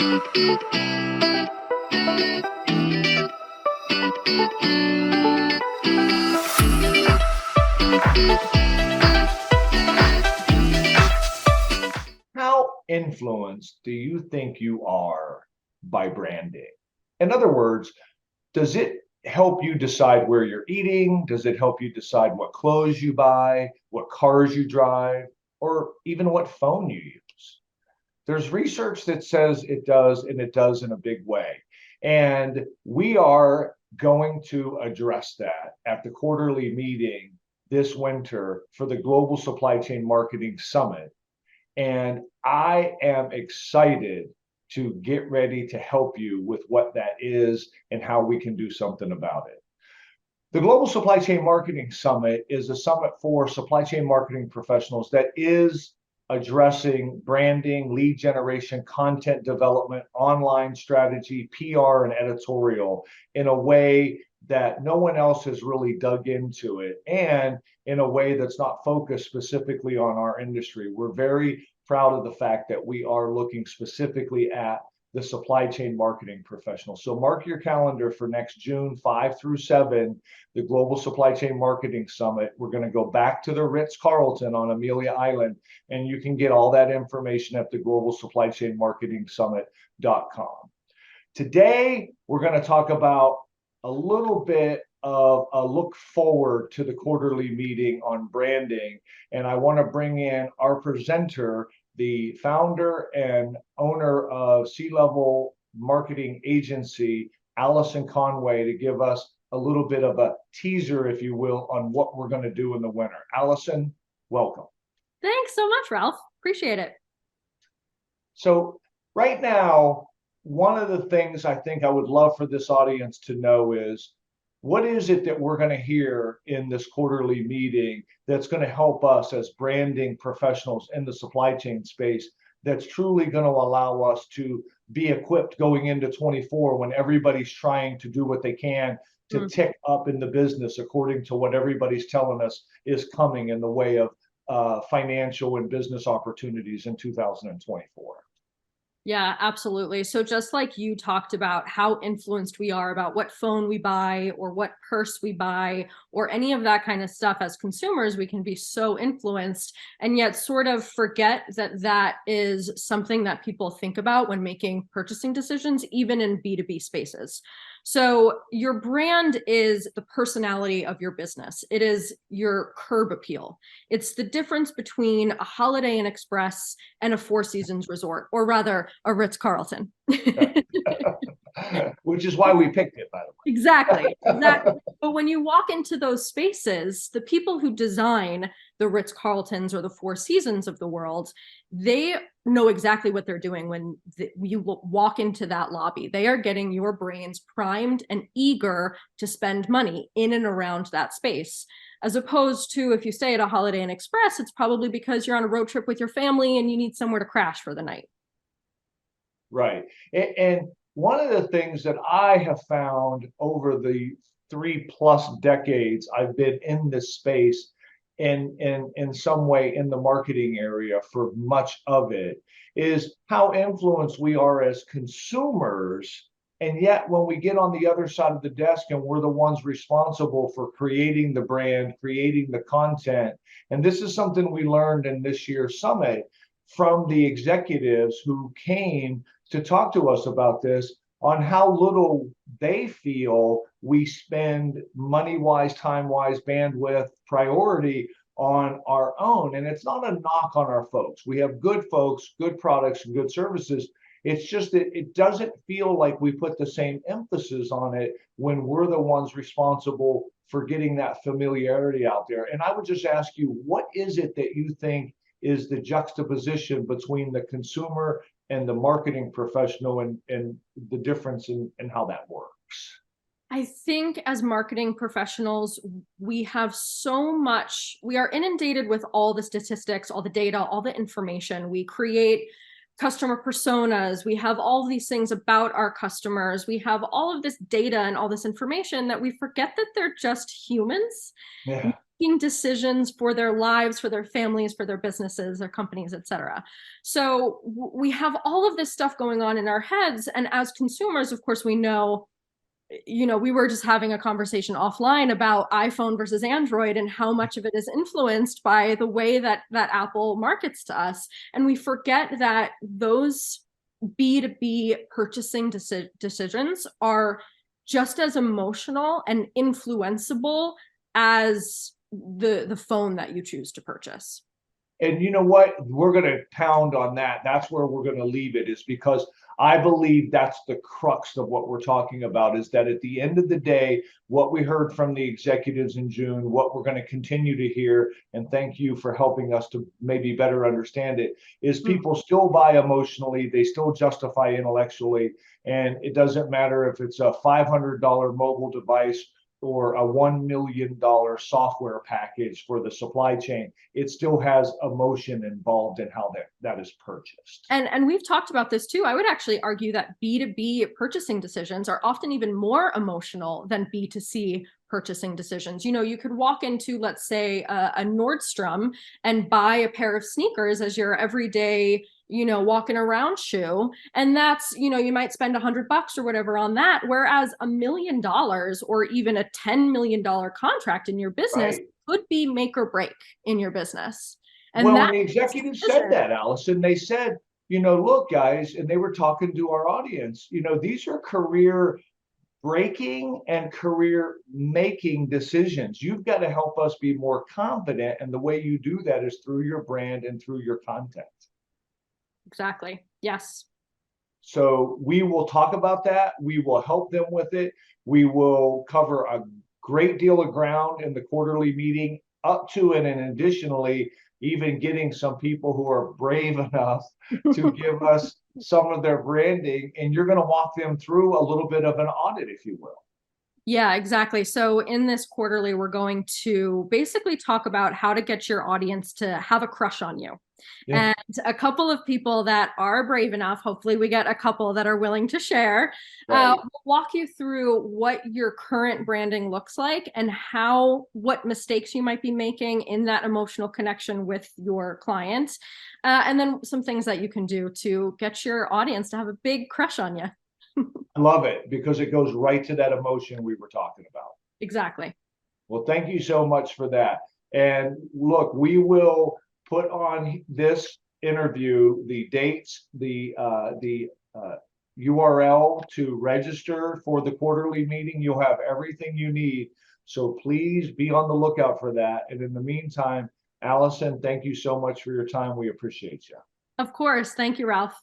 How influenced do you think you are by branding? In other words, does it help you decide where you're eating? Does it help you decide what clothes you buy, what cars you drive, or even what phone you use? There's research that says it does, and it does in a big way. And we are going to address that at the quarterly meeting this winter for the Global Supply Chain Marketing Summit. And I am excited to get ready to help you with what that is and how we can do something about it. The Global Supply Chain Marketing Summit is a summit for supply chain marketing professionals that is addressing branding, lead generation, content development, online strategy, PR, and editorial in a way that no one else has really dug into it, and in a way that's not focused specifically on our industry. We're very proud of the fact that we are looking specifically at the supply chain marketing professionals. So mark your calendar for next June 5 through 7, the Global Supply Chain Marketing Summit. We're going to go back to the Ritz-Carlton on Amelia Island, and you can get all that information at the Global Supply Chain Marketing Summit.com. Today, we're going to talk about a little bit of a look forward to the quarterly meeting on branding. And I want to bring in our presenter, the founder and owner of C-Level Marketing Agency, Allison Conway, to give us a little bit of a teaser, if you will, on what we're going to do in the winter. Allison, welcome. Thanks so much, Ralph. Appreciate it. So right now, one of the things I think I would love for this audience to know is, what is it that we're going to hear in this quarterly meeting that's going to help us as branding professionals in the supply chain space, that's truly going to allow us to be equipped going into 24 when everybody's trying to do what they can to tick up in the business according to what everybody's telling us is coming in the way of financial and business opportunities in 2024? Yeah, absolutely. So just like you talked about how influenced we are about what phone we buy or what purse we buy or any of that kind of stuff, as consumers, we can be so influenced and yet sort of forget that that is something that people think about when making purchasing decisions, even in B2B spaces. So your brand is the personality of your business. It is your curb appeal. It's the difference between a Holiday Inn Express and a Four Seasons resort, or rather a Ritz-Carlton. Which is why we picked it, by the way. Exactly. But when you walk into those spaces, the people who design the Ritz-Carltons or the Four Seasons of the world, they know exactly what they're doing when you walk into that lobby. They are getting your brains primed and eager to spend money in and around that space. As opposed to if you stay at a Holiday Inn Express, it's probably because you're on a road trip with your family and you need somewhere to crash for the night. Right. And one of the things that I have found over the 3+ decades I've been in this space, in some way in the marketing area for much of it, is how influenced we are as consumers. And yet when we get on the other side of the desk and we're the ones responsible for creating the brand, creating the content, and this is something we learned in this year's summit from the executives who came to talk to us about this, on how little they feel we spend money-wise, time-wise, bandwidth, priority on our own. And it's not a knock on our folks. We have good folks, good products, and good services. It's just that it doesn't feel like we put the same emphasis on it when we're the ones responsible for getting that familiarity out there. And I would just ask you, what is it that you think is the juxtaposition between the consumer and the marketing professional, and the difference in how that works? I think as marketing professionals, we have we are inundated with all the statistics, all the data, all the information. We create customer personas. We have all these things about our customers. We have all of this data and all this information that we forget that they're just humans. Yeah. making decisions for their lives, for their families, for their businesses, their companies, etc. So we have all of this stuff going on in our heads. And as consumers, of course, we know, we were just having a conversation offline about iPhone versus Android and how much of it is influenced by the way that Apple markets to us. And we forget that those B2B purchasing decisions are just as emotional and influenceable as the phone that you choose to purchase. And you know what? We're going to pound on that. That's where we're going to leave it, is because I believe that's the crux of what we're talking about, is that at the end of the day, what we heard from the executives in June, what we're going to continue to hear, and thank you for helping us to maybe better understand it, is people still buy emotionally, they still justify intellectually, and it doesn't matter if it's a $500 mobile device or a $1 million software package for the supply chain. It still has emotion involved in how that is purchased. And we've talked about this too. I would actually argue that B2B purchasing decisions are often even more emotional than B2C purchasing decisions. You could walk into, let's say, a Nordstrom and buy a pair of sneakers as your everyday, walking around shoe. And that's, you might spend $100 or whatever on that. Whereas $1 million or even a $10 million contract in your business could be make or break in your business. And well, and the executives said that, Allison. They said, look, guys, and they were talking to our audience, these are career breaking and career making decisions. You've got to help us be more confident. And the way you do that is through your brand and through your content. Exactly. Yes. So we will talk about that. We will help them with it. We will cover a great deal of ground in the quarterly meeting, up to and additionally, even getting some people who are brave enough to give us some of their branding. And you're going to walk them through a little bit of an audit, if you will. Yeah, exactly. So in this quarterly, we're going to basically talk about how to get your audience to have a crush on you. Yeah. And a couple of people that are brave enough, hopefully we get a couple that are willing to share, we'll walk you through what your current branding looks like and what mistakes you might be making in that emotional connection with your clients. And then some things that you can do to get your audience to have a big crush on you. I love it because it goes right to that emotion we were talking about. Exactly. Well, thank you so much for that. And look, we will put on this interview the dates, the URL to register for the quarterly meeting. You'll have everything you need. So please be on the lookout for that. And in the meantime, Allison, thank you so much for your time. We appreciate you. Of course. Thank you, Ralph.